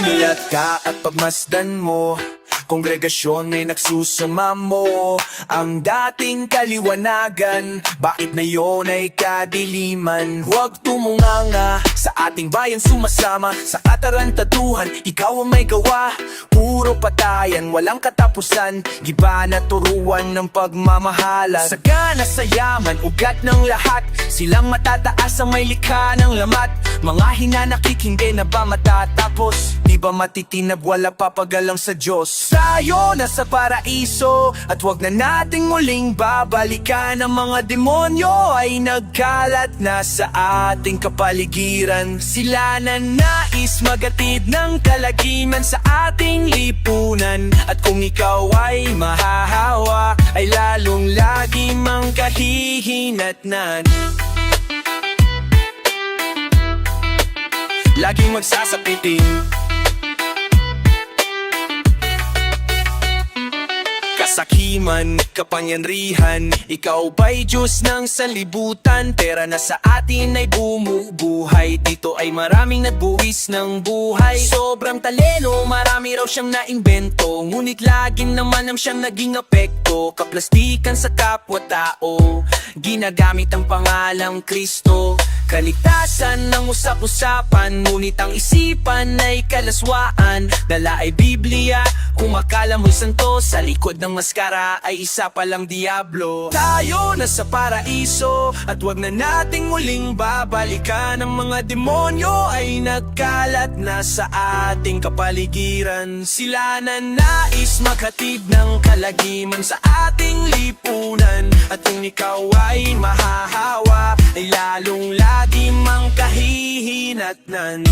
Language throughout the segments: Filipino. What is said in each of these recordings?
Umiyak ka at pagmasdan mo, kongregasyon ay nagsusama mo. Ang dating kaliwanagan, bakit na yon ay kadiliman? Huwag tumunganga sa ating bayan, sumasama sa katarantaduhan. Ikaw ang may gawa, puro patayan, walang katapusan. Giba na turuan ng pagmamahalan. Sagana sa yaman, ugat ng lahat. Silang matataas ang may likha ng lamat. Mga hinanakik, hindi na ba matatapos? Di ba matitinag, wala papagalang sa Diyos? Tayo na sa paraiso, at wag na nating muling babalikan. Ang mga demonyo ay nagkalat na sa ating kapaligiran. Sila na nais magatid ng kalagiman sa ating lipunan. At kung ikaw ay mahahawa, ay lalong lagi mang kahihinatnan. Laging magsasapitin, kasakiman, kapangyarihan. Ikaw ba'y Diyos ng sanlibutan? Pera na sa atin ay bumubuhay. Dito ay maraming nagbuwis ng buhay. Sobrang taleno, marami raw siyang naimbento. Ngunit laging naman ang siyang naging apekto. Kaplastikan sa kapwa-tao, ginagamit ang pangalang Kristo. Kaligtasan ng usap-usapan, ngunit ang isipan ay kalaswaan. Dala ay Biblia, kung akala mo'y santo, sa likod ng maskara ay isa palang diablo. Tayo na sa paraiso, at wag na nating muling babalikan. Ang mga demonyo ay nagkalat na sa ating kapaligiran. Sila na nais maghatid ng kalagiman sa ating lipunan. At kung ikaw ay mahahawa, ay lalong lagi mang kahihinatnan.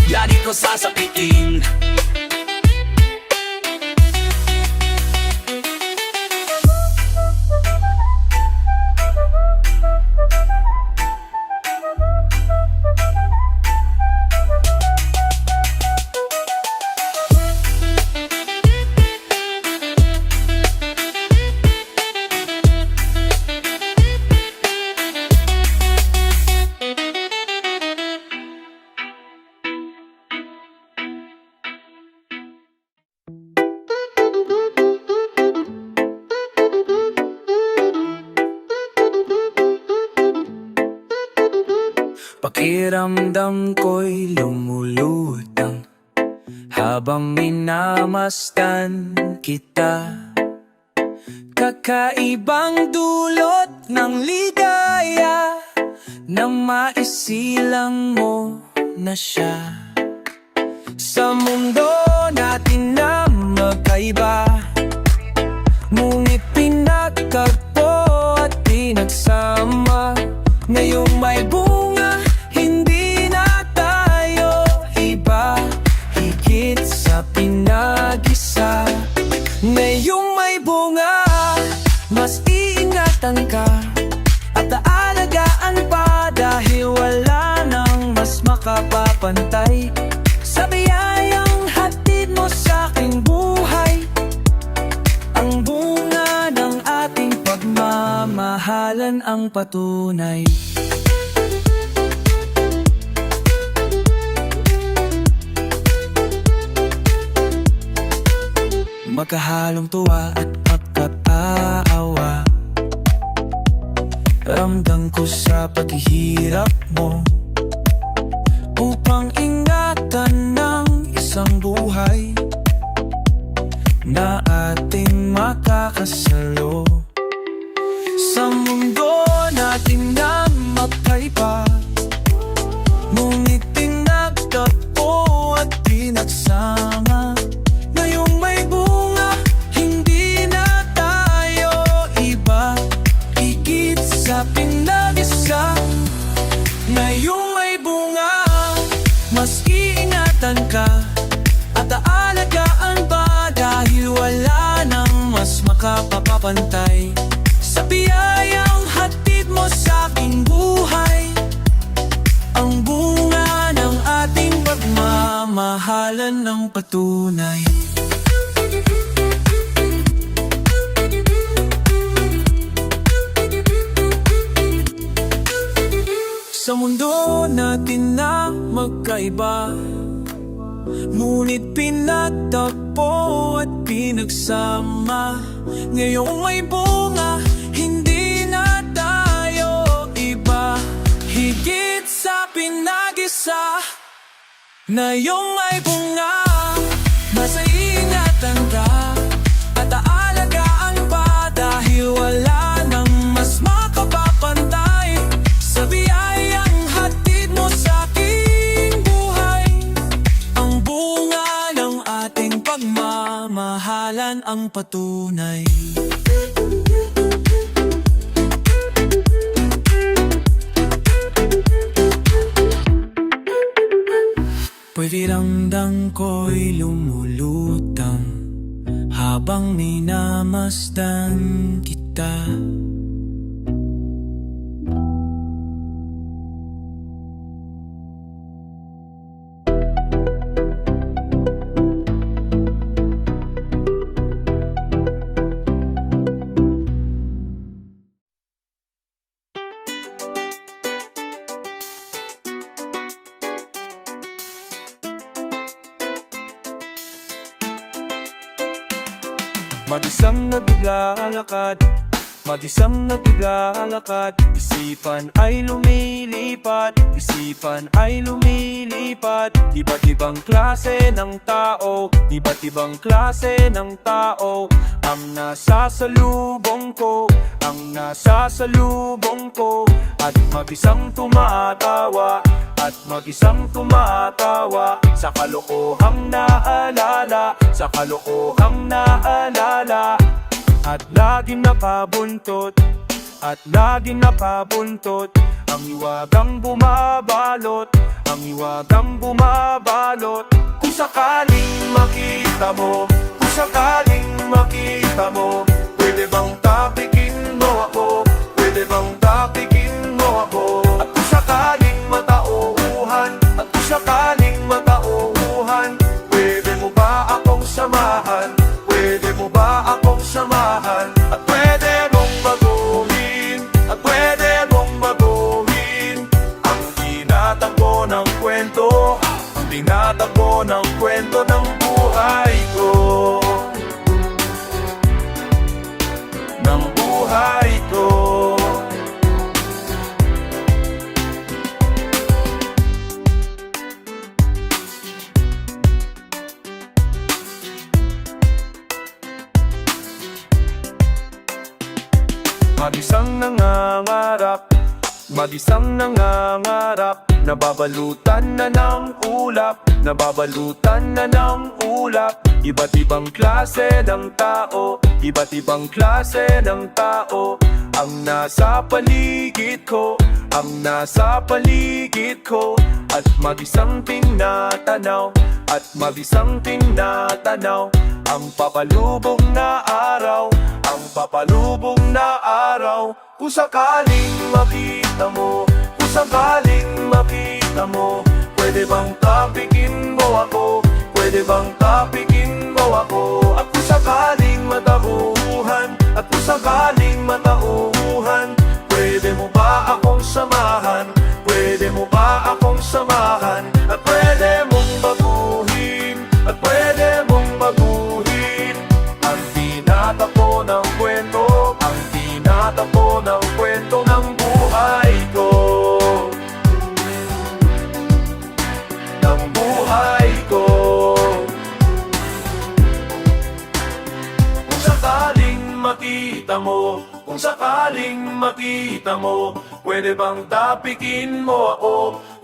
Lagi ko sasapitin, pakiramdam ko'y lumulutang habang minamasdan kita. Kakaibang dulot ng ligaya nang maisilang mo na siya. Sa mundo natin na magkaiba, ngunit pinagtagpo at pinagsama. Ngayong may bunga, hindi na tayo iba, higit sa pinag-isa. Ngayong may bunga, mas iingatan ka at aalagaan pa, dahil wala nang mas makapapantay sa biyayang hatid mo sa aking buhay. Ang bunga ng ating pagmamahalan ang patunay. Magkahalong tuwa at pagkataawa, ramdam ko sa paghihirap mo, upang ingatan ng isang buhay na ating makakasalo. Sa mundo natin na magkaiba, ngunit pinagtagpo at pinagsama. Ngayong may bunga, hindi na tayo iba, higit sa pinag-isa. Ngayong may bunga, mas iingatan ka at aalagaan pa, dahil wala nang mas makapapantay sa biyayang hatid mo sa aking buhay. Ang bunga ng ating pagmamahalan ng patunay. Sa mundo natin magkaiba, ngunit pinagtagpo at pinagsama. Ngayong may bunga, hindi na tayo iba. Higit sa pinag-isa na iyong ay bunga. Nasa ingatan ka at aalagaan pa, dahil wala nang mas makapapantay sa biyayang hatid mo sa aking buhay. Ang bunga ng ating pagmamahalan ang patunay. Pakiramdam ko'y lumulutang habang minamasdan kita. Mag-isang naglalakad, mag-isang naglalakad. Isipan ay lumilipat, isipan ay lumilipat. Iba't ibang klase ng tao, iba't ibang klase ng tao ang nasasalubong ko, ang nasasalubong ko. At mag-isang tumatawa, at mag-isang tumatawa sa kalokohang naalala, sa kalokohang naalala. At laging nakabuntot, at laging nakabuntot ang iwagang bumabalot, ang iwagang bumabalot. Kung sakaling makita mo, kung sakaling makita mo, pwede bang tapikin mo ako, pwede bang tapikin mo ako. At kung sakaling matauhan, at kung sakaling matauhan, pwede mo ba akong samahan, pwede mo ba akong samahan. At pwede mong baguhin, at pwede mong baguhin ang tinatakbo ng kwento, ang tinatakbo ng kwento ng buhay ko, ng buhay ko. Mag-isang nangangarap, mag-isang nangangarap, nababalutan na ng ulap, nababalutan na ng ulap. Iba't ibang klase ng tao, iba't ibang klase ng tao ang nasa paligid ko, ang nasa paligid ko. At mag-isang tinatanaw, at mag-isang tinatanaw ang papalubog na araw, ang papalubog na araw. Kung sakaling makita mo, kung sakaling makita mo, pwede bang tapikin mo ako, pwede bang tapikin mo ako. At kung sakaling matauhan, at kung sakaling matauhan, pwede mo ba akong samahan, pwede mo ba akong samahan. At pwede mong baguhin, at pwede mong baguhin ang tinatakbo ng kwento, ang tinatakbo ng kwento ng buhay ko, ng buhay ko. Kung sakaling makita mo, kung sakaling makita mo, pwede bang tapikin mo ako,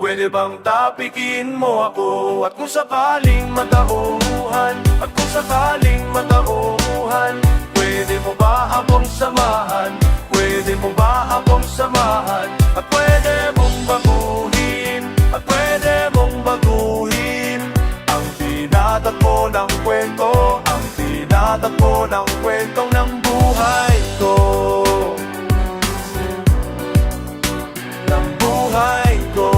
pwede bang tapikin mo ako. At kung sakaling matauhan, at kung sakaling matauhan, pwede mo ba akong samahan, pwede mo ba akong samahan. At pwede mong baguhin, at pwede mong baguhin ang tinatakbo ng kwento, ang tinatakbo ng kwentong ng buhay ko, ng buhay ko,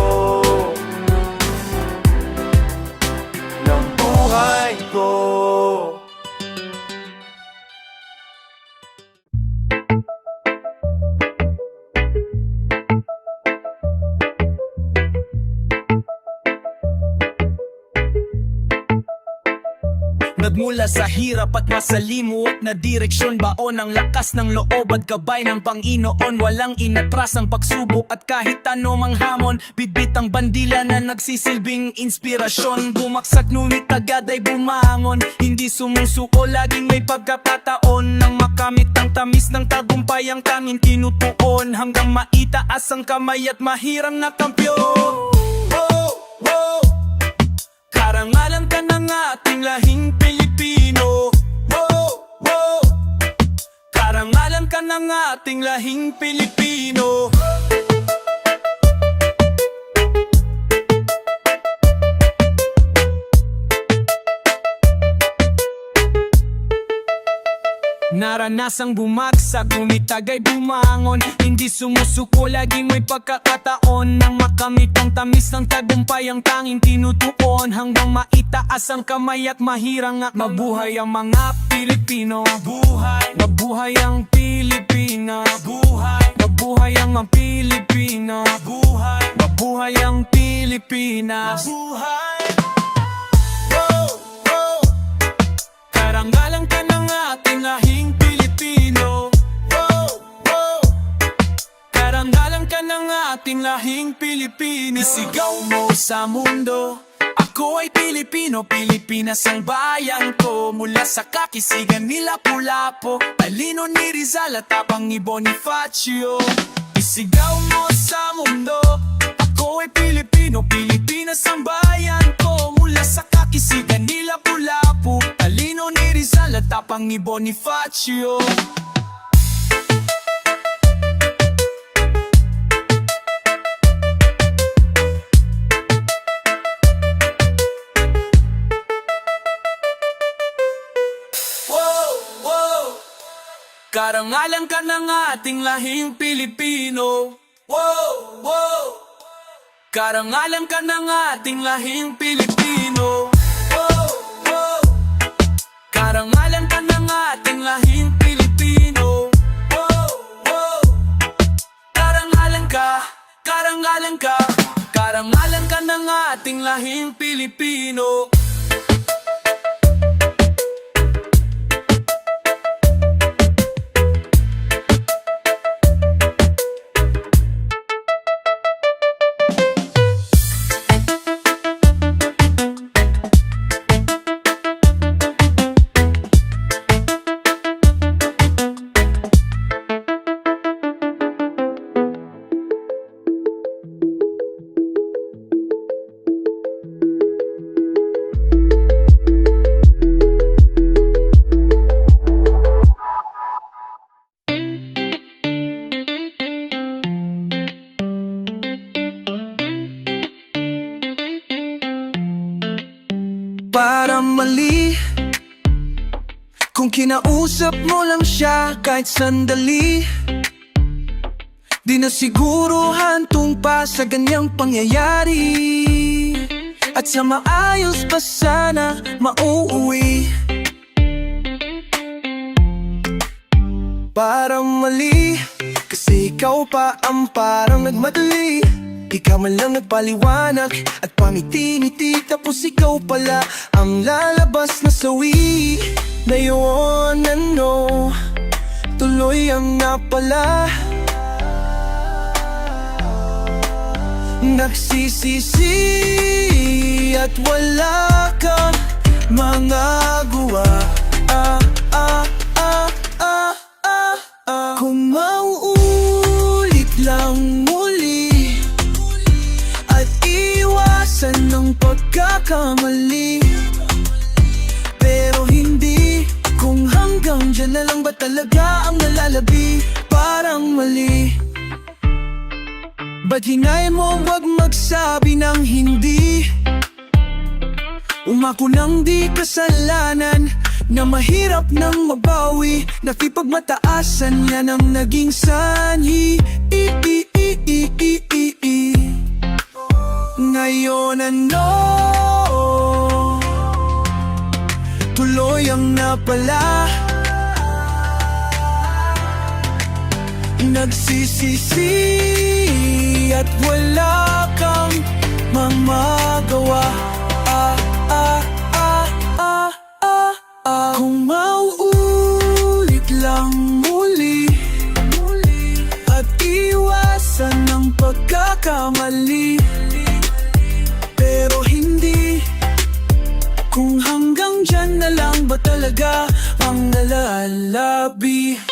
ng buhay ko. Nagmula sa hirap at masalimuot na direksyon, baon ang lakas ng loob at gabay ng Panginoon. Walang inatras ang pagsubok at kahit anumang hamon, bitbit ang bandila na nagsisilbing inspirasyon. Bumaksak ngunit agad ay bumangon, hindi sumusuko, laging may pagkakataon nang makamit ang tamis ng tagumpay ang tanging tinutuon, hanggang maitaas ang kamay at mahirang na kampiyon. Karangalan ka ng ating lahing Pilipino. Karangalan ka ng ating lahing Pilipino. Naranasang bumagsak, ngunit agay bumangon, hindi sumusuko, laging may pagkakataon nang makamit ang tamis ng tagumpay ang tanging tinutuon, hanggang maitaas ang kamay at mahirang nga. Mabuhay ang mga Pilipino, buhay. Mabuhay ang Pilipinas, buhay. Mabuhay ang mga Pilipino, buhay. Mabuhay ang Pilipinas, buhay. Karangalan ka ng ating lahing Pilipino. Karangalan ka ng ating lahing Pilipino. Isigaw mo sa mundo, ako ay Pilipino, Pilipinas ang bayan ko. Mula sa kakisigan ni Lapu-Lapu, talino ni Rizal at tapang ni Bonifacio. Isigaw mo sa mundo, ako ay Pilipino, Pilipinas ang bayan ko. Mula sa kakisigan ni Lapu-Lapu, talino ni Rizal at tapang ni Bonifacio. Karangalan ka ng ating lahing Pilipino. Karangalan ka ng ating lahing Pilipino. Karangalan ka ng ating lahing Pilipino. Karangalan ka, karangalan ka, karangalan ka ng ating lahing Pilipino. Para mali kung kinausap mo lang siya kahit sandali, di na siguro hantong pa sa ganyang pangyayari, at sa maayos pa sana mauuwi. Para mali kasi ikaw pa ang parang nagmadali, ikaw man lang nagpaliwanag at pangiti-ngiti, tapos ikaw pala ang lalabas na sawi. Ngayon ano, tuloy ang napala, nagsisisi at wala kang magagawa. Kung mauulit lang muli at iwasan ng pagkakamali, pero hindi kung hanggang dyan na lang ba talaga ang nalalabi. Parang mali, ba't hinayin mo wag magsabi ng hindi? Umako ng di kasalanan na mahirap nang mabawi, nakipagmataasan yan ang naging sanhi. Ngayon ano, tuloy ang napala, nagsisisi at wala kang mamagawa. Kung mauulit lang muli at iwasan ng pagkakamali, pero hindi. Kung hanggang dyan na lang ba talaga ang nalalabi?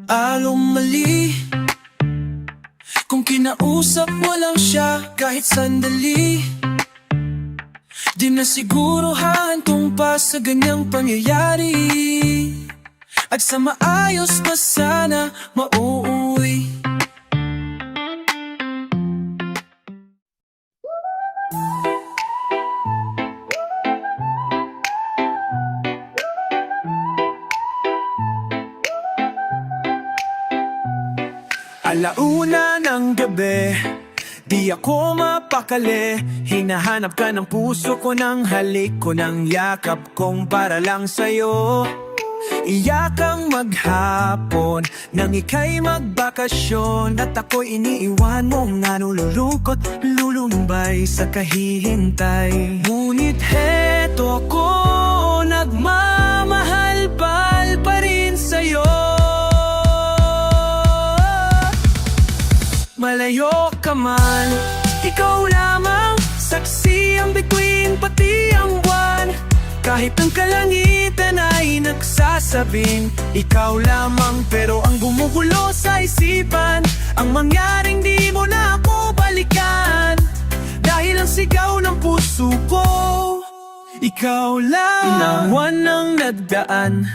Anong mali? Kung kinausap mo lang siya kahit sandali, di na siguro hahantong pa sa ganyang pangyayari. At sa maayos na sana mauuwi. Alauna ng gabi, di ako mapakali. Hinahanap ka ng puso ko, ng halik ko, ng yakap kong para lang sa'yo. Iyakang maghapon nang ika'y magbakasyon, at ako'y iniiwan mo nga nululukot, lulumbay sa kahihintay. Ngunit heto ako, nagmamahal pa rin sa'yo. Malayo ka man, ikaw lamang, saksi ang bituin pati ang buwan. Kahit ang kalangitan ay nagsasabing ikaw lamang, pero ang gumugulo sa isipan, ang mangyaring di mo na ako balikan. Dahil ang sigaw ng puso ko, ikaw lang. Inawan ng nagdaan,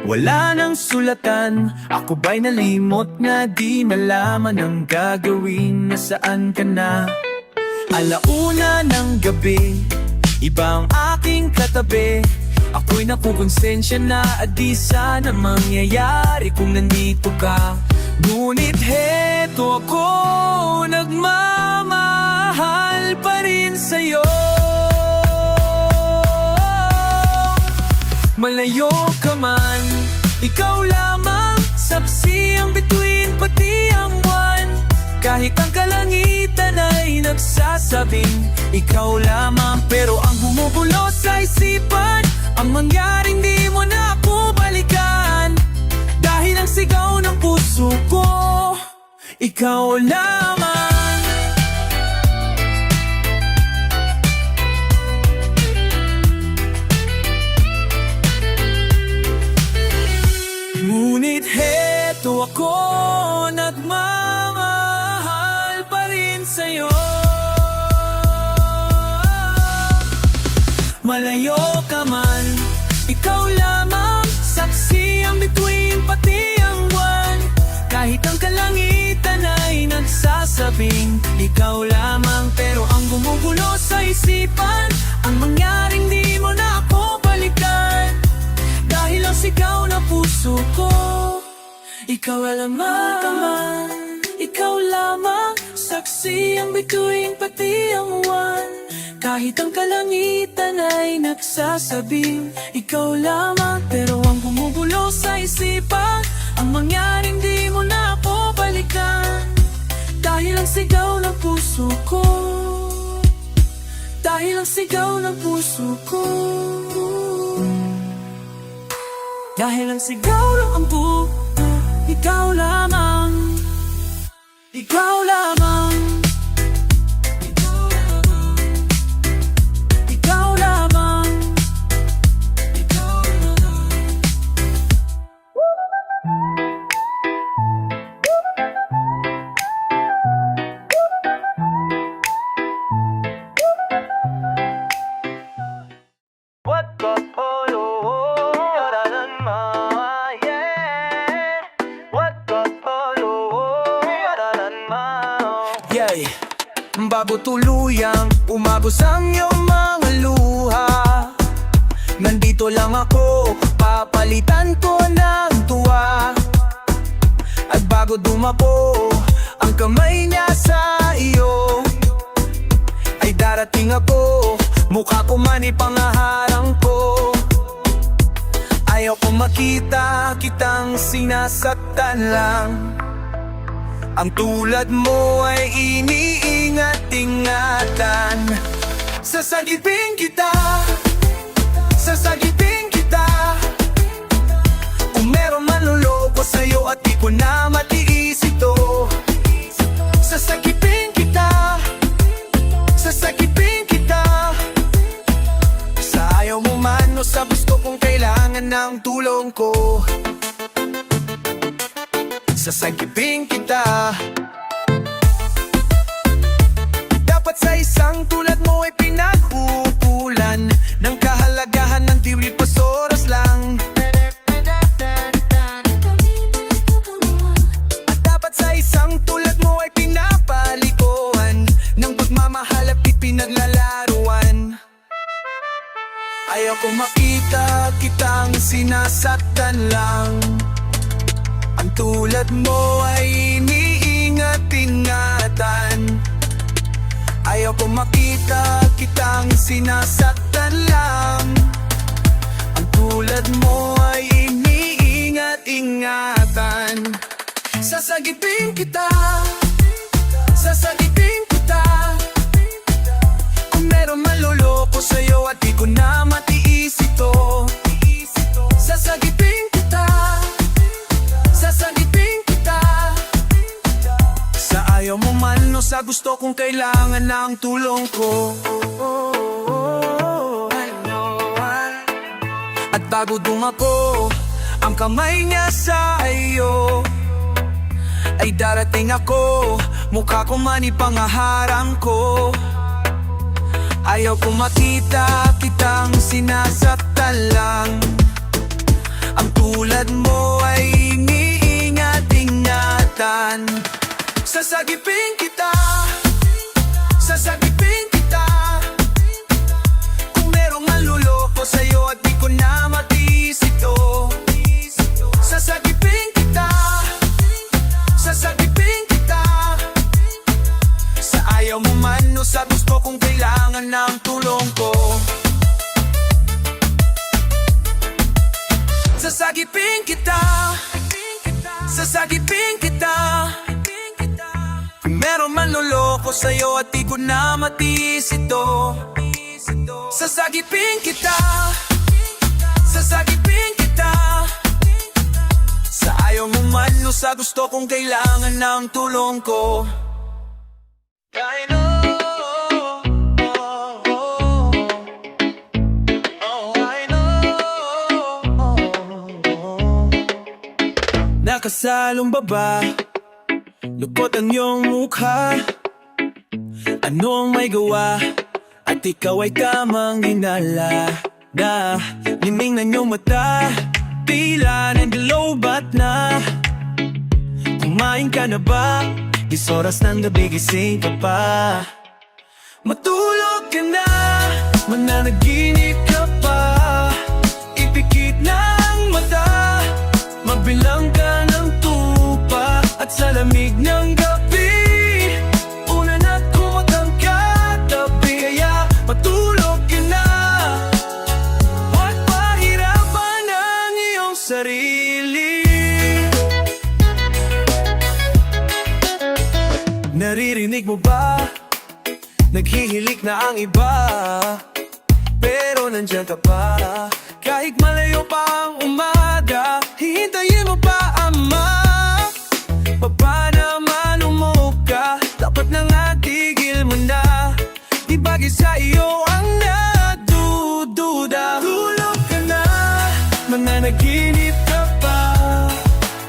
wala nang sulatan. Ako ba'y nalimot nga di malaman ang gagawin, nasaan ka na? Alauna ng gabi, iba ang aking katabi. Ako'y nakukonsensya na at di sana mangyayari kung nandito ka. Ngunit heto ako, nagmamahal pa rin sa'yo. Malayo ka man, ikaw lamang, saksi ang bituin pati ang buwan. Kahit ang kalangitan ay nagsasabing ikaw lamang, pero ang bumubulo sa isipan, ang mangyaring di mo na ako balikan. Dahil ang sigaw ng puso ko, ikaw lamang. Ngunit heto ako, nagmamahal pa rin sa'yo. Malayo ka man, ikaw lamang, saksi ang bituin pati ang buwan. Kahit ang kalangitan ay nagsasabing ikaw lamang, pero ang gumugulo sa isipan, ang mangyaring di mo na ako balikan. Dahil ang sigaw ng puso ko, ikaw lamang, ikaw lamang, saksi ang bituin pati ang buwan. Kahit ang kalangitan ay nagsasabing ikaw lamang, pero ang bumubulo sa isipan, ang mangyaring di mo na ako balikan. Dahil ang sigaw ng puso ko, dahil ang sigaw ng puso ko, dahil ang sigaw ng puso, ikaw lamang, ikaw lamang, ikaw lamang, ikaw lamang, ikaw lamang. What got bago tuluyang umagos ang iyong mga luha, nandito lang ako, papalitan ko ng tuwa. At bago dumapo ang kamay niya sa iyo, ay darating ako, mukha ko man ipangaharang ko. Ayaw ko makita kitang sinasaktan lang. Ang tulad mo ay iniingat-ingatan. Sasagipin kita, sasagipin kita. Kung meron man luloko sa'yo at di ko na matiis ito. Sasagipin kita, sasagipin kita. Sa ayaw mo man o sa gusto kong kailangan ng tulong ko. Sasagipin kita. Dapat sa isang tulad mo ay pinaghuhulan ng kahalagahan ng di oras lang. At dapat sa isang tulad mo ay pinapalikuan ng pagmamahal at ipinaglalaruan. Ayaw ko makita kitang sinasaktan lang. Ang tulad mo ay iniingat-ingatan. Ayaw ko makita kitang sinasaktan lang. Ang tulad mo ay iniingat-ingatan. Sasagipin kita, sasagipin kita. Kung meron maluloko sa'yo at di ko na matiis ito. Sasagipin kita, sasagipin kita. Sa ayaw mo man o sa gusto kong kailangan ng tulong ko. At bago dumako ang kamay niya sa iyo, ay darating ako, mukha ko man ipangaharang ko. Ayaw ko makita kitang sinasaktan lang. Ang tulad mo ay iniingat-ingatan. Sasagipin kita, sasagipin kita. Kung merong manluloko sa'yo at di ko na matiis ito. Sasagipin kita, sasagipin kita. Sa ayaw mo man o sa gusto kong kailangan ng tulong ko. Sasagipin kita, sasagipin kita. Kung meron man luloko sa'yo at di ko na matiis ito. Sasagipin kita, sasagipin kita. Sa ayaw mo man o sa gusto kong kailangan ng tulong ko. I know, I know. Nakasalong baba, lupot ang iyong mukha. Ano ang may gawa? At ikaw ay tamang hinala na liming na iyong mata, tila naglobat na. Kumain ka na ba? 10 oras ng gabi gising ka pa. Matulog ka na, mananaginip ka pa. Ipikit na ang mata, magbilang ka ng tupa. At sa lamig ng gabi, una na kumatang katabi. Kaya matulog ka na, huwag pahirapan ang iyong sarili. Naririnig mo ba? Naghihilik na ang iba, pero nandiyan ka pa. Kahit malayo pa ang umaga, hihintayin mo pa, ama. Baba naman umuka, dapat na nga tigil mo na. Di bagay sa iyo ang nadududa. Tulog ka na, mananaginip ka pa.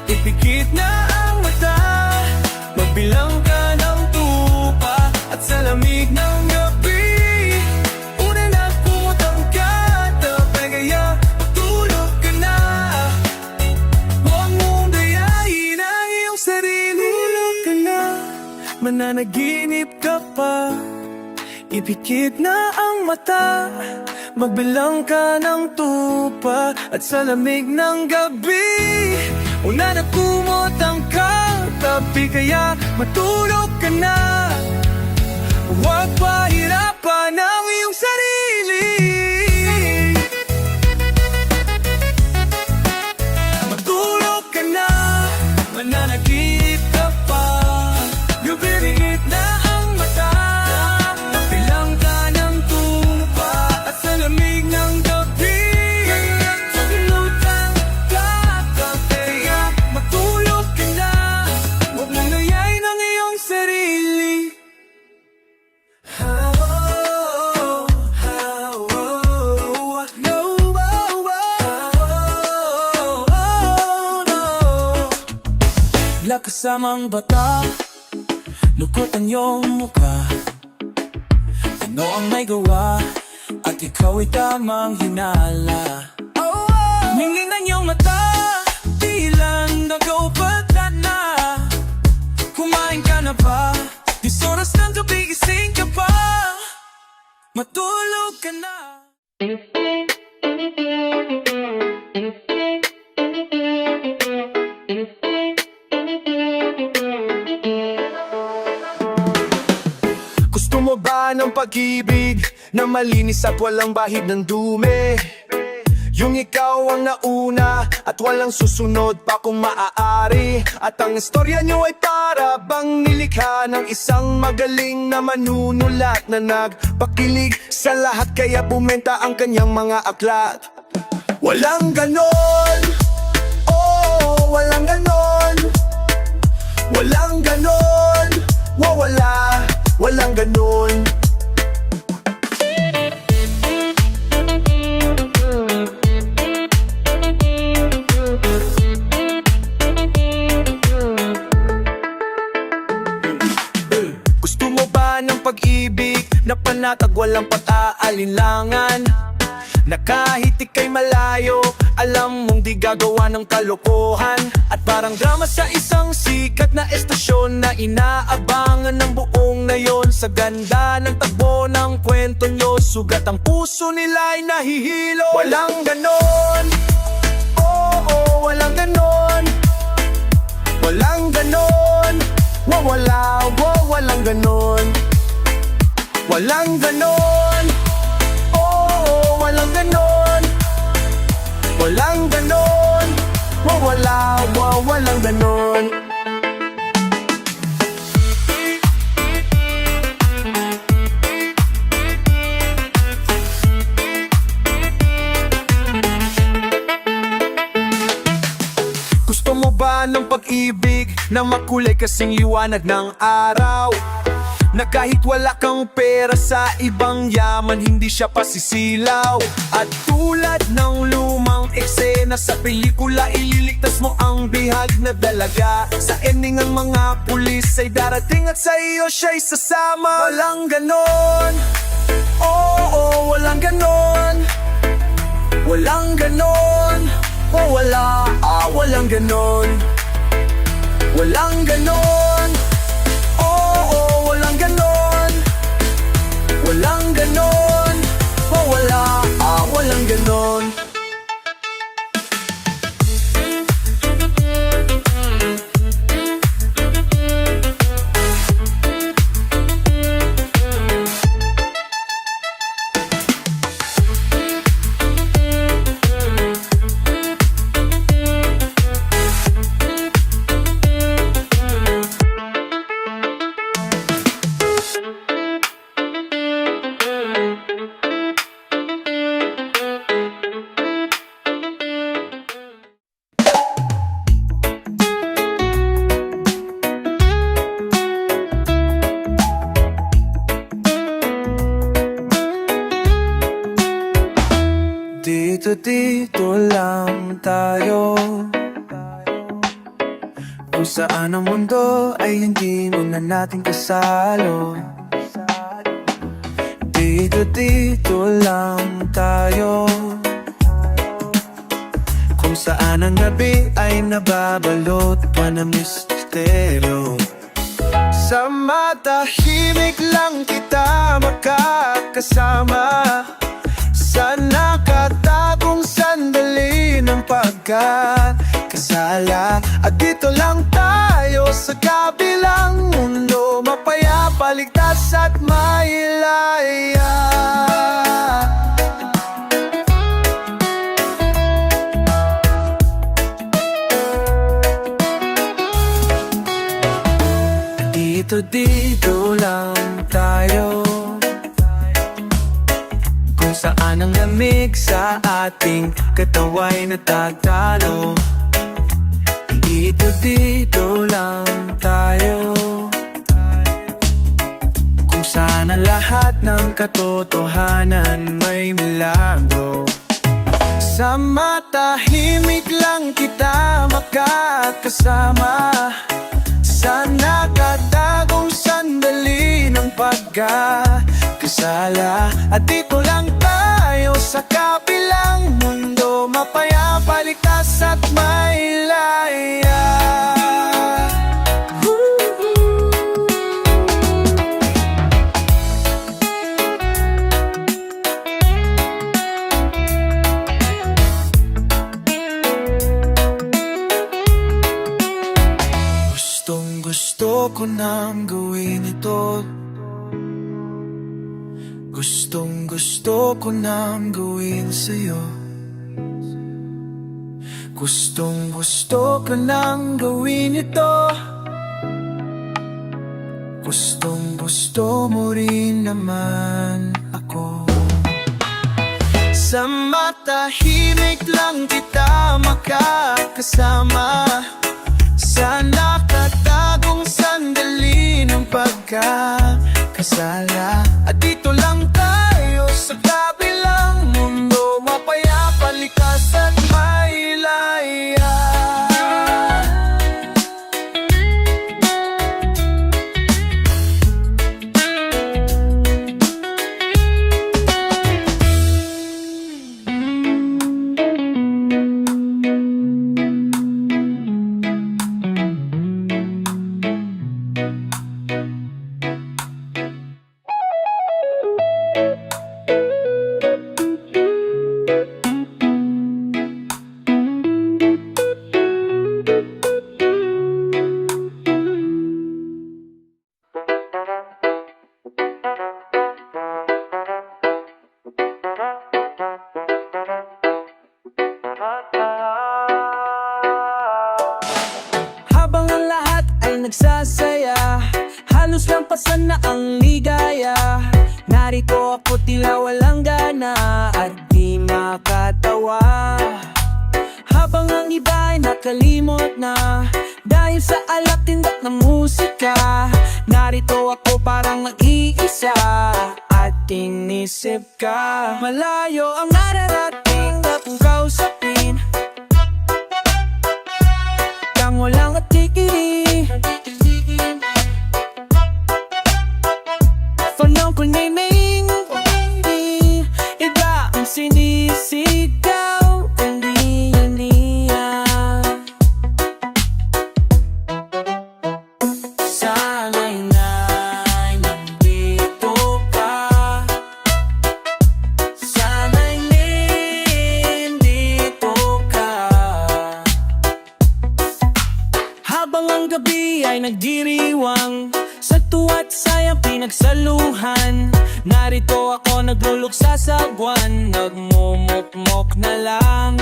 Ipikit na ang mata, magbilang ka ng tupa. At sa lamig ng gabi, una na pumutang katabi. Kaya matulog ka na, huwag mong dayain ang iyong sarili. Tulog ka na, mananaginip ka pa. Ipikit na ang mata, magbilang ka ng tupa. At sa lamig ng gabi, una na kumot ang katabi. Kaya matulog ka na, huwag pahirapan Masamang bata, lukot ang iyong mukha. Ano ang may gawa, at ikaw ay tamang hinala. Mingin ang iyong mata, di lang nag-uupatan na. Kumain ka na ba? 10 oras ng gabi, gising ka pa. Matulog ka na. Gusto mo ba ng pag-ibig na malinis at walang bahid ng dumi? Yung ikaw ang nauna at walang susunod pa kung maaari. At ang istorya nyo ay para bang nilikha ng isang magaling na manunulat na nagpakilig sa lahat, kaya bumenta ang kanyang mga aklat. Walang ganon, oh, walang ganon. Walang ganon, wala, walang ganon. Gusto mo ba ng pag-ibig na panatag, walang pag-aalinlangan? Na kahit ika'y malayo, alam mong di gagawa ng kalokohan. At parang drama sa isang sikat na estasyon na inaabangan ng buong nayon. Sa ganda ng tagbo ng kwento nyo, sugat ang puso nila'y nahihilo. Walang ganon, oo, walang ganon. Walang ganon, wala, walang ganon. Walang ganon, oo, walang ganon. Walang ganon, wala, walang ganon. Gusto mo ba ng pag-ibig na makulay kasing liwanag ng araw? Na kahit wala kang pera sa ibang yaman, hindi siya pasisilaw. At tulad ng lumang eksena sa pelikula, ililigtas mo ang bihag na dalaga. Sa ending ang mga pulis ay darating at sa iyo siya'y sasama. Walang ganon, oo, walang ganon. Walang ganon, wala, walang ganon. Walang ganon, oo, walang ganon. Walang ganon, wala, walang ganon. Dito lang tayo, kung saan ang mundo ay hindi mo na natin kasalo. Dito lang tayo, kung saan ang gabi ay nababalot pa ng misteryo. Sa matahimik lang kita makakasama, sa nakatagong sandali ng pagkakasala. At dito lang tayo sa kabilang mundo, mapayapa, ligtas at mailaya. Dito lang tayo, kung saan ang lamig sa ating katawa'y natagtalo. Dito lang tayo, kung saan ang lahat ng katotohanan may milagro. Sa matahimik lang kita makakasama, Sa nakatagong sandali ng pagkakasala. At dito lang tayo sa kabilang mundo, mapayapa, ligtas at may laya. Gusto ko nang gawin ito. Gusto ko nang gawin sa'yo. Gusto ko nang gawin ito. Gusto mo rin naman ako. Sa matahimik lang kita makakasama. Sa nakatagong sandali ng pagkakasala. At dito lang tayo sa kabilang mundo, mapayapa, likas at may laya. Habang ang lahat ay nagsasaya, halos lampasan na ang ligaya. Narito ako tila walang gana at di makatawa. Habang ang iba ay nakalimot na dahil sa alak tindak ng musika. Narito ako parang nag-iisa at inisip ka. Malayo ang nararating na kung kausapin, tango lang at tikirin. Fanong ko naining, iba ang sinisigaw. Hindi yan. Sana'y nandito ka. Sana'y nandito ka. Habang ang gabi ay nagdiriwang, sa tuwa't sayang pinagsaluhan, narito ako nagluluksa sa buwan, nagmumukmok na lang.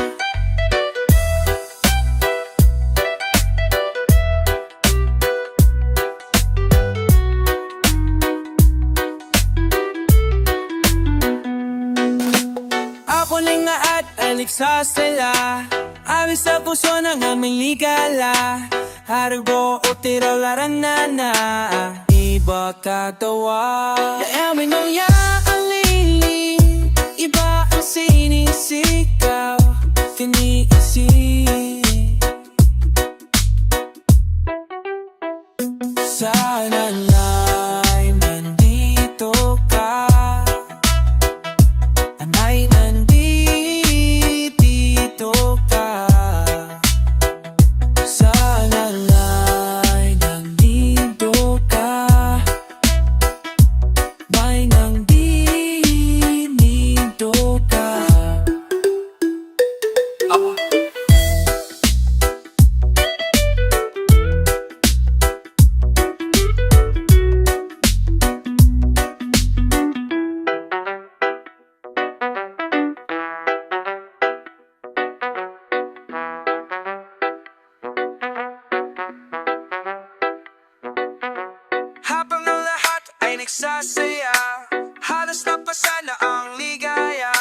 Ako lang nga at aliksasala, awis sa puso ng aming ligala. Harugo o tiralarana, iba katawa. Naamin ang yakalili, iba ang sinisigaw. Kiniisip, sana na'y nandito ka. Ana'y nandito ka. Sana na'y nandito ka. May nandito ka. Habang ang lahat ay nagsasaya, halos napasan na ang ligaya.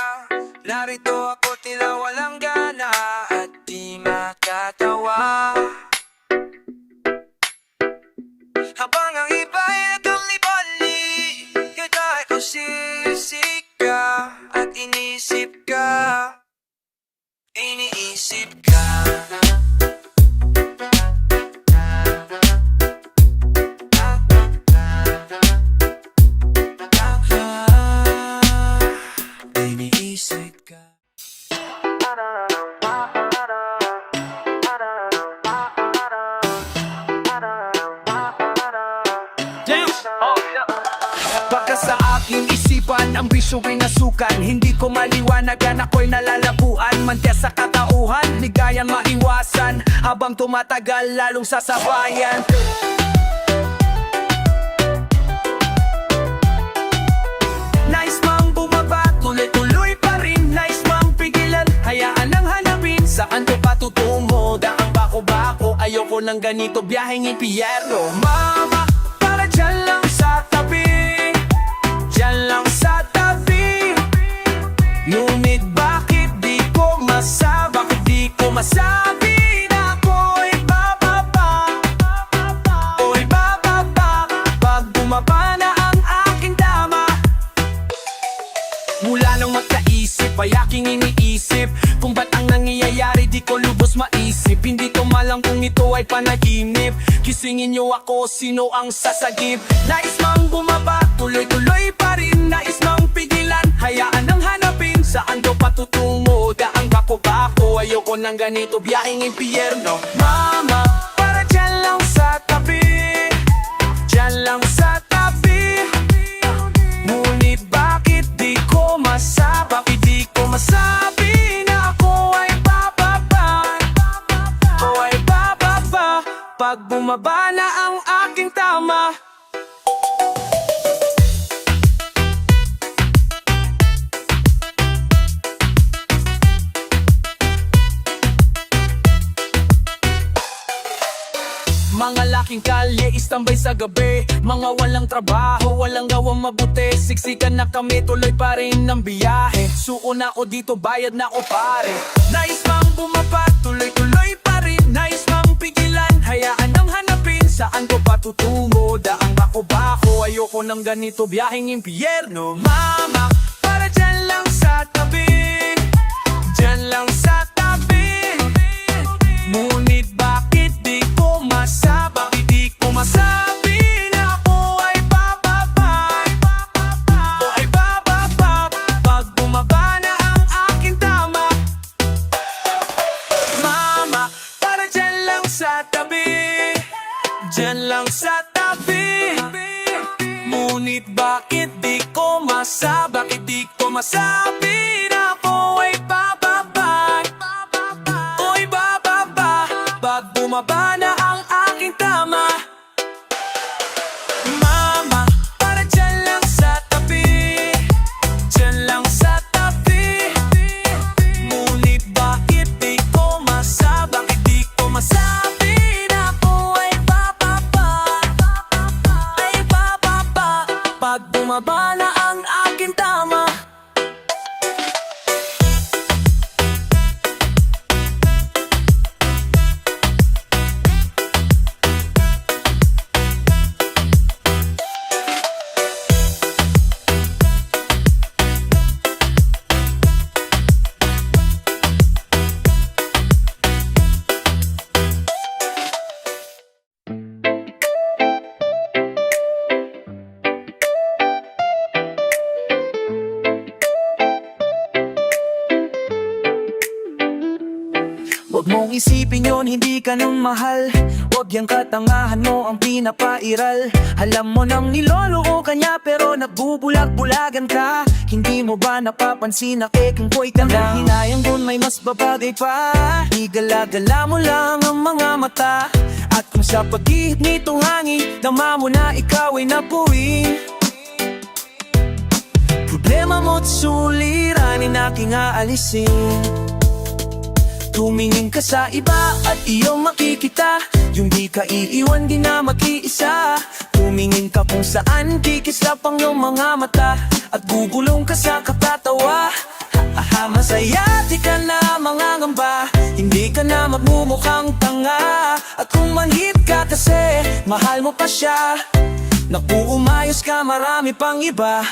Narito ako tila walang gana at di makatawa. Habang ang iba ay naglibali, kita ay kusisika at iniisip ka. Iniisip ka. naman ang bisyo ay nasukan. Hindi ko maliwanagan, ako'y nalalabuan. Mantya sa katauhan, ligayang maiwasan. Habang tumatagal, lalong sasabayan. Nais mang bumaba, tuloy-tuloy pa rin. Nais mang pigilan, hayaan ang hanapin. Saan ko patutungo, daang bako-bako. Ayoko ng ganito, biyaheng impyerno. Mama, para dyan lang sa tabi, dyan lang sa tabi. Ngunit bakit di ko masabi, bakit di ko masabi na ako'y bababa, ako'y bababa. Pag bumaba na ang aking dama. Mula nang magkaisip ay aking iniisip kung ba't ang nangyayari di ko lubos maisip. Hindi ko malang kung ito ay panaginip. Kisingin niyo ako, sino ang sasagip? Nais mang bumaba, tuloy-tuloy pa rin. Nais mang pigilan, hayaan ang hanapin. Saan ko patutungo, daang bako-bako. Ayoko ng ganito, biyaheng impyerno. Mama, para dyan lang sa tabi, dyan lang sa tabi. Ngunit bakit di ko masabi, bakit di ko masabi na ako ay bababa, ako ay bababa. Pag bumaba na ang aking tama. Mga laking kalye, istambay sa gabi. Mga walang trabaho, walang gawang mabuti. Siksikan na kami, tuloy pa rin ang biyahe. Suko na ako dito, bayad na ako pare. Nais mang bumaba, tuloy-tuloy pa rin. Nais mang pigilan, hayaan ang hanapin. Saan ko patutungo, daang bako-bako. Ayoko ng ganito, biyaheng impyerno. Mama, para dyan lang sa tabi, dyan lang sa tabi. Ngunit bakit di ko masabi, bakit di ko masabi na ako ay bababa, ako ay bababa. Pag bumaba na ang aking tama. Mama, para dyan lang sa tabi, dyan lang sa tabi. Ngunit bakit di ko masabi, bakit di ko masabi na ako ay bababa, ako ay bababa. Pag bumaba na ang aking tama. Mama, para dyan lang sa tabi, dyan lang sa tabi. Ngunit bakit di ko masabi, bakit di ko masabi na ako ay bababa, ay bababa. Pag bumaba na ang aking tama. Huwag mong isipin yun, hindi ka nung mahal. Huwag yang katangahan mo ang pinapairal. Alam mo nang niloloko ka niya pero nagbubulag-bulagan ka. Hindi mo ba napapansin na kekeng boy ka na? Hinayang dun may mas babagay pa. Igala-gala mo lang ang mga mata. At kung sa pag-ihip nitong hangin, dama mo na ikaw ay napuwing. Problema mo't suliranin aking aalisin. Tumingin ka sa iba at iyong makikita yung di ka iiwan, di na mag-iisa. Tumingin ka kung saan kikislap ang iyong mga mata at gugulong ka sa katatawa. Masaya, di ka na mangangamba, hindi ka na magmumukhang tanga. At kung manhid ka kasi, mahal mo pa siya. Naku, umayos ka, marami pang iba.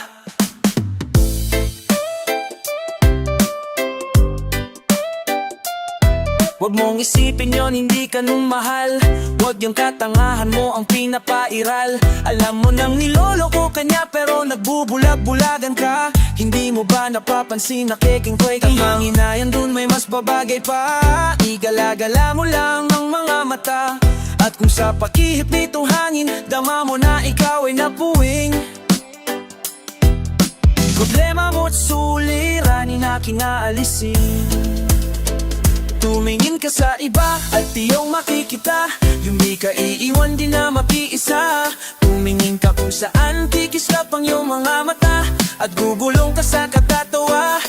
Huwag mong isipin yon, hindi ka nung mahal. Huwag yung katangahan mo ang pinapairal. Alam mo nang niloloko ka niya pero nagbubulag-bulagan ka. Hindi mo ba napapansin na kekeng ko'y kamanginayan dun may mas babagay pa. Igala-gala mo lang ang mga mata. At kung sa pakihip nitong hangin, dama mo na ikaw ay napuwing. Problema mo't suliranin aking aalisin. Tumingin ka sa iba at iyong makikita, yung di ka iiwan, di na mag-iisa. Tumingin ka kung saan kikislap ang iyong mga mata, at gugulong ka sa katatawa.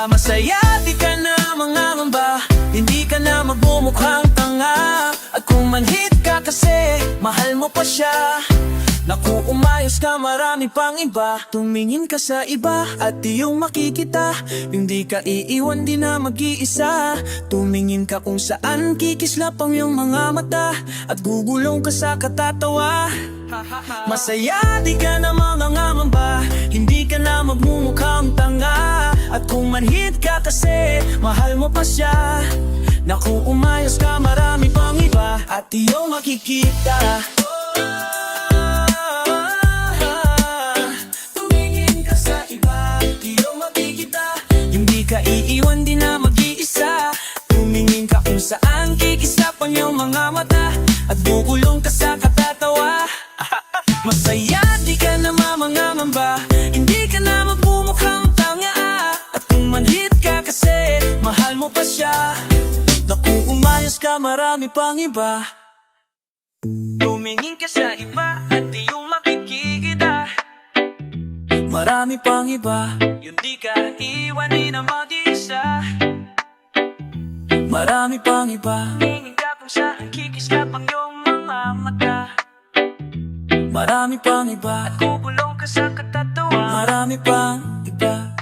Masaya, di ka na mangangamba, hindi ka na magbumukhang tanga. At kung manhid ka kasi, mahal mo pa siya. Naku, umayos ka, marami pang iba. Tumingin ka sa iba at iyong makikita, yung di ka iiwan, di na mag-iisa. Tumingin ka kung saan kikislap ang iyong mga mata, at gugulong ka sa katatawa. Masaya, di ka na mangangamba, hindi ka na magmumukhang tanga. At kung manhid ka kasi, mahal mo pa siya. Naku, umayos ka, marami pang iba, at iyong makikita. Ka iiwan, di na mag-iisa. Tumingin ka kung saan kikislap ang iyong mga mata, at gugulong ka sa katatawa. Masaya, di ka na mamangangamba, hindi ka na magbumukhang tanga. At kung manhid ka kasi, mahal mo pa siya. Naku, umayos ka, marami pang iba. Tumingin ka sa iba at iyong makikita, marami pang iba, yung di ka iwanin na mag-isa. Marami pang iba, tingin ka kung saan kikislap ang iyong mga mata. Marami pang iba, at gugulong ka sa katatawa. Marami pang iba.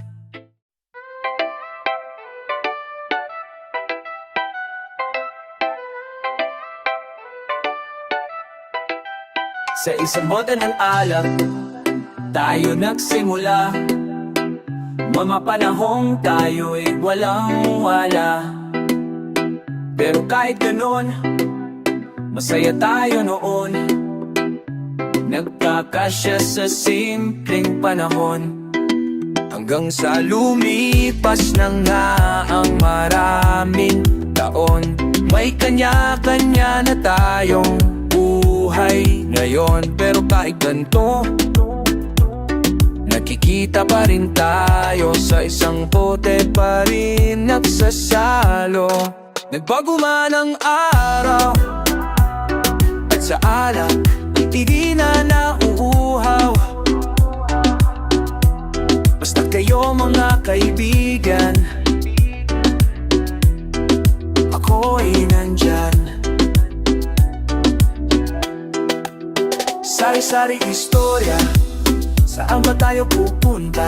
Sa isang bote ng alak tayo nagsimula, mga panahong tayo'y walang wala. Pero kahit ganun, masaya tayo noon. Nagkakasya sa simpleng panahon, hanggang sa lumipas na nga ang maraming taon. May kanya-kanya na tayong buhay ngayon. Pero kahit ganito, nakikita pa rin tayo, sa isang bote pa rin nagsasalo. Nagbago man ang araw, at sa alak hindi na nauuhaw. Basta kayo mga kaibigan, ako'y nandyan. Sari-sari istorya, saan ba tayo pupunta?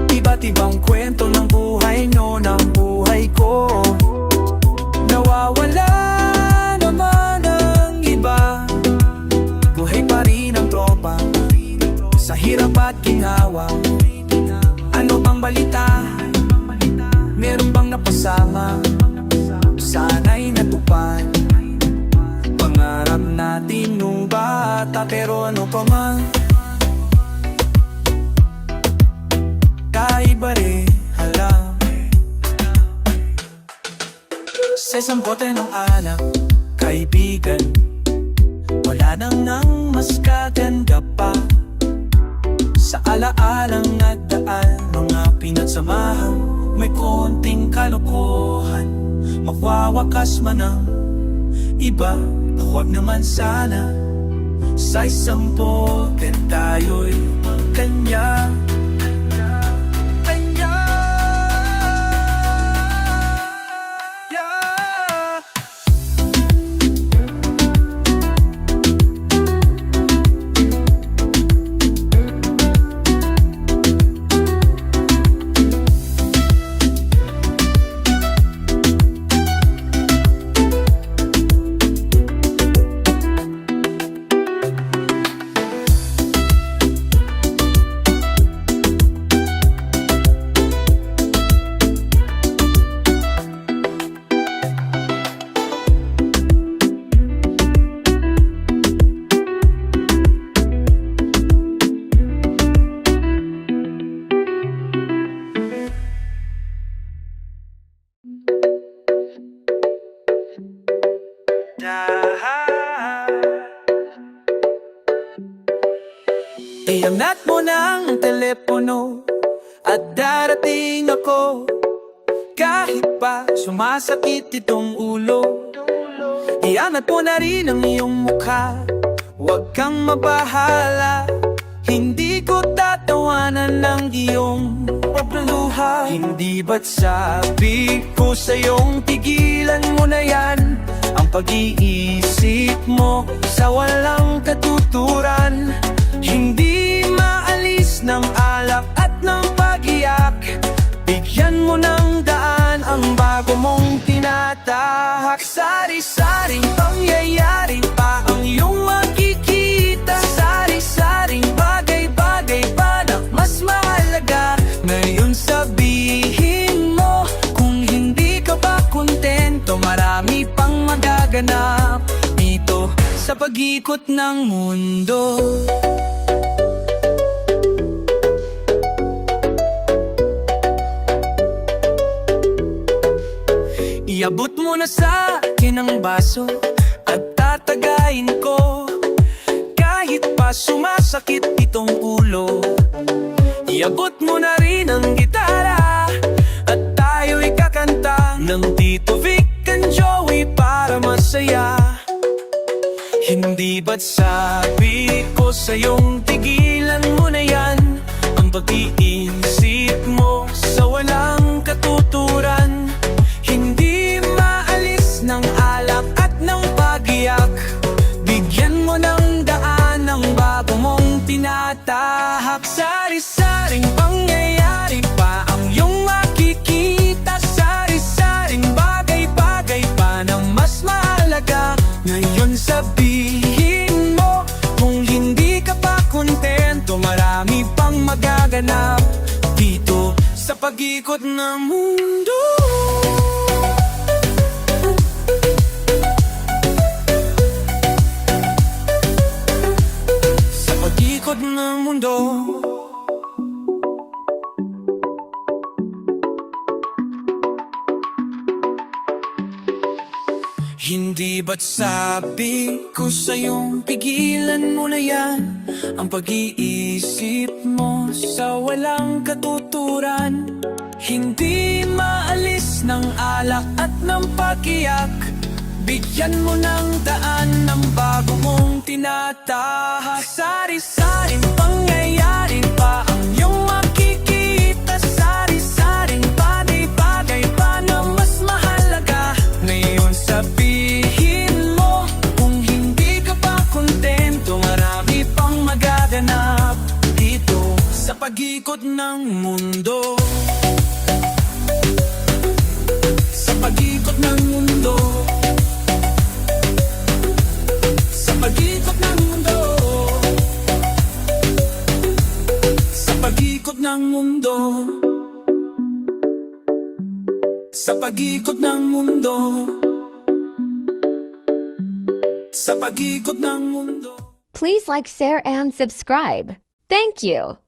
Iba't ibang kwento ng buhay nyo, ng buhay ko. Nawawala naman ang iba, buhay pa rin ang tropa, sa hirap at ginhawa. Ano bang balita? Meron bang napasama? Sana'y natupad pangarap natin nung bata. Pero ano pa man, kaiba rin alam. Sa isang bote ng alak, kaibigan, wala nang mas kaganda pa. Sa alaalang nagdaan, mga pinagsamahan, may konting kalokohan. Mawawakas man ang iba, huwag naman sana. Sa isang bote tayo'y magkanya. Iangat mo ng telepono at darating ako. Kahit pa sumasakit itong ulo, iangat mo na rin ang iyong mukha. Huwag kang mabahala, hindi ko tatawanan ng iyong pagluha. Hindi ba't sabi ko sa'yong tigilan mo na yan ang pag-iisip mo sa walang katuturan. Hindi maalis ng alak at ng pag-iyak, bigyan mo ng daan ang bago mong tinatahak. Sari-saring pangyayari pa ang iyong makikita. Sari-saring bagay-bagay pa na mas mahalaga. Ngayon sabihin mo kung hindi ka ba kontento. Marami pang magaganap dito sa pag-ikot ng mundo. Iabot mo na sa akin ang baso at tatagayin ko. Kahit pa sumasakit itong ulo, iabot mo na rin ang gitara at tayo'y kakanta ng Tito Vic and Joey para masaya. Hindi ba't sabi ko sa'yong tigilan mo na yan ang pag-iisip mo sa walang katuturan. Hindi maalis ng alak at ng pag-iyak, bigyan mo ng daan ang bago mong tinatahak. Sari-saring pangyayari pa ang iyong makikita. Sari-saring bagay-bagay pa na mas mahalaga. Ngayon sabihin mo kung hindi ka pa kontento. Marami pang magaganap dito sa pag-ikot ng mundo. Ng mundo. Hindi ba't sabi ko sa'yong pigilan mo na yan ang pag-iisip mo sa walang katuturan. Hindi maalis ng alak at ng pag-iyak, bigyan mo ng daan ng bago mong tinatahak. Sari-saring pangyayari pa ang iyong makikita. Sari-saring bagay-bagay pa na mas mahalaga. Ngayon sabihin mo kung hindi ka pa kontento. Marami pang magaganap dito sa pag-ikot ng mundo. Sa pag-ikot ng mundo. Pag-ikot ng mundo. Sa pag-ikot ng mundo. Sa pag-ikot ng mundo. Sa pag-ikot ng mundo. Please like, share, and subscribe. Thank you.